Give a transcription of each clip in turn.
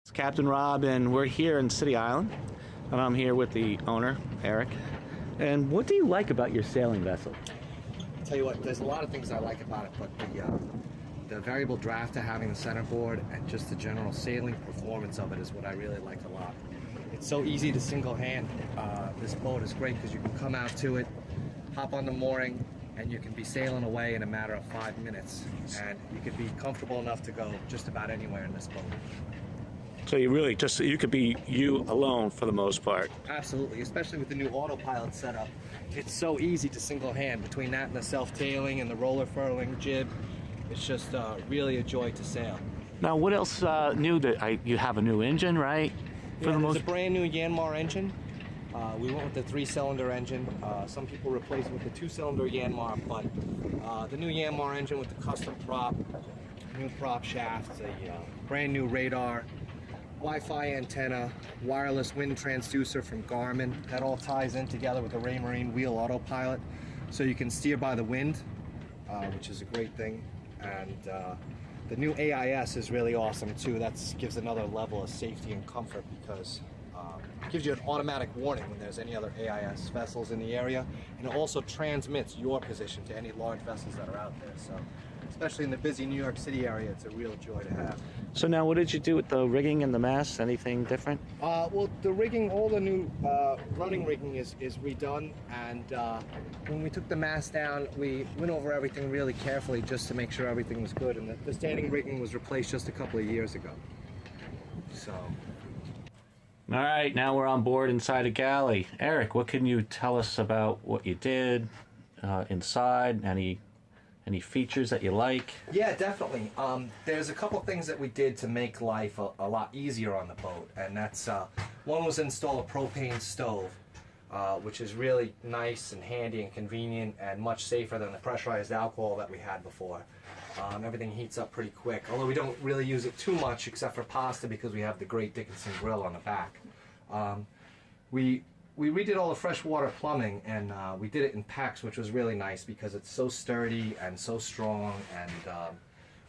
It's Captain Rob, and we're here in City Island, and I'm here with the owner, Eric. And what do you like about your sailing vessel? I'll tell you what, there's a lot of things I like about it, but the variable drafter, having the centerboard, and just the general sailing performance of it is what I really like a lot. It's so easy to single hand. This boat is great because you can come out to it, hop on the mooring, and you can be sailing away in a matter of 5 minutes. And you can be comfortable enough to go just about anywhere in this boat. So you really you could be you alone for the most part. Absolutely, especially with the new autopilot setup. It's so easy to single hand between that and the self-tailing and the roller furling jib. It's just really a joy to sail. Now, what else new? You have a new engine, right? It's a brand new Yanmar engine. We went with the 3-cylinder engine. Some people replace it with the 2-cylinder Yanmar, but the new Yanmar engine with the custom prop, new prop shafts, a brand new radar, Wi-Fi antenna, wireless wind transducer from Garmin. That all ties in together with the Raymarine wheel autopilot, so you can steer by the wind, which is a great thing. And the new AIS is really awesome too. That gives another level of safety and comfort because it gives you an automatic warning when there's any other AIS vessels in the area, and it also transmits your position to any large vessels that are out there. So, especially in the busy New York City area, it's a real joy to have. So now, what did you do with the rigging and the mast? Anything different? Well, the rigging, all the new running rigging is redone, and when we took the mast down, we went over everything really carefully just to make sure everything was good, and the standing rigging was replaced just a couple of years ago. So. All right, now we're on board inside a galley. Eric, what can you tell us about what you did inside? Any features that you like? Yeah, definitely. There's a couple things that we did to make life a lot easier on the boat, and that's one was install a propane stove, which is really nice and handy and convenient and much safer than the pressurized alcohol that we had before. Everything heats up pretty quick, although we don't really use it too much except for pasta because we have the Great Dickinson grill on the back. We redid all the freshwater plumbing, and we did it in PEX, which was really nice because it's so sturdy and so strong and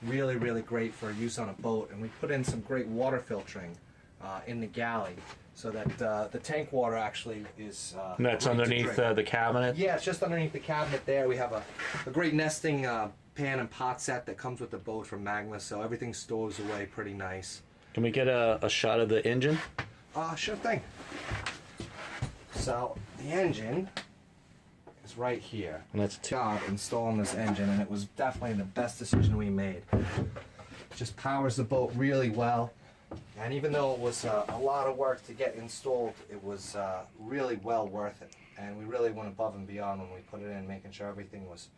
really, really great for use on a boat. And we put in some great water filtering in the galley so that the tank water actually is And that's underneath the cabinet? Yeah, it's just underneath the cabinet there. We have a great nesting pan and pot set that comes with the boat from Magma, so everything stores away pretty nice. Can we get a shot of the engine? Sure thing. So the engine is right here. And that's job installing this engine, and it was definitely the best decision we made. It just powers the boat really well, and even though it was a lot of work to get installed, it was really well worth it. And we really went above and beyond when we put it in, making sure everything was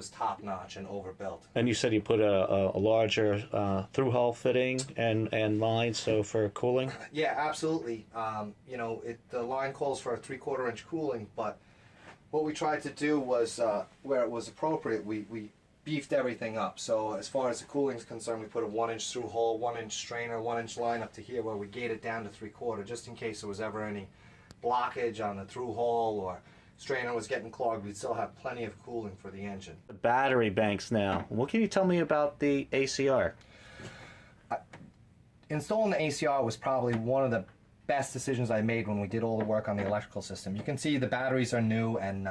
top-notch and overbuilt. And you said you put a larger through-hull fitting and line, so for cooling? Yeah, absolutely. You know, the line calls for a 3/4-inch cooling, but what we tried to do was, where it was appropriate, we beefed everything up. So as far as the cooling is concerned, we put a 1-inch through-hull, 1-inch strainer, 1-inch line up to here where we gated down to 3/4, just in case there was ever any blockage on the through-hull or strainer was getting clogged. We'd still have plenty of cooling for the engine. The battery banks now. What can you tell me about the ACR? Installing the ACR was probably one of the best decisions I made when we did all the work on the electrical system. You can see the batteries are new, and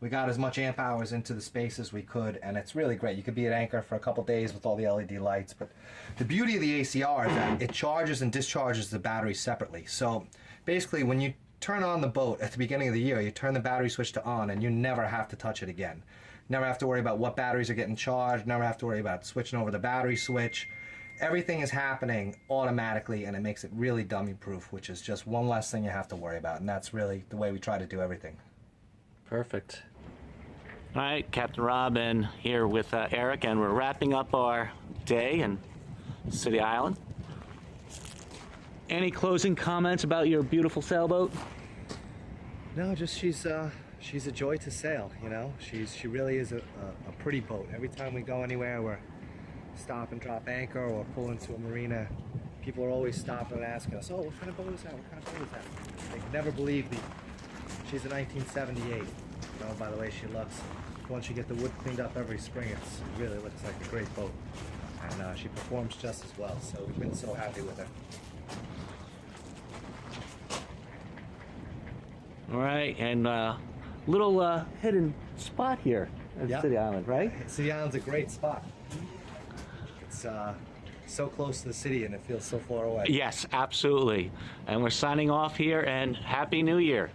we got as much amp hours into the space as we could, and it's really great. You could be at anchor for a couple days with all the LED lights, but the beauty of the ACR is that it charges and discharges the battery separately. So basically, when you turn on the boat at the beginning of the year, you turn the battery switch to on, and you never have to touch it again. Never have to worry about what batteries are getting charged, never have to worry about switching over the battery switch. Everything is happening automatically, and it makes it really dummy-proof, which is just one less thing you have to worry about, and that's really the way we try to do everything. Perfect. All right, Captain Rob and here with Eric, and we're wrapping up our day in City Island. Any closing comments about your beautiful sailboat? No, just she's a joy to sail, you know. She really is a pretty boat. Every time we go anywhere, we're stop and drop anchor or pull into a marina, people are always stopping and asking us, oh, what kind of boat is that? What kind of boat is that? They can never believe she's a 1978. You know, by the way she looks. Once you get the wood cleaned up every spring, it really looks like a great boat. And she performs just as well, so we've been so happy with her. All right, and little hidden spot here at Yeah. City Island, right? City Island's a great spot. It's so close to the city and it feels so far away. Yes, absolutely. And we're signing off here, and Happy New Year.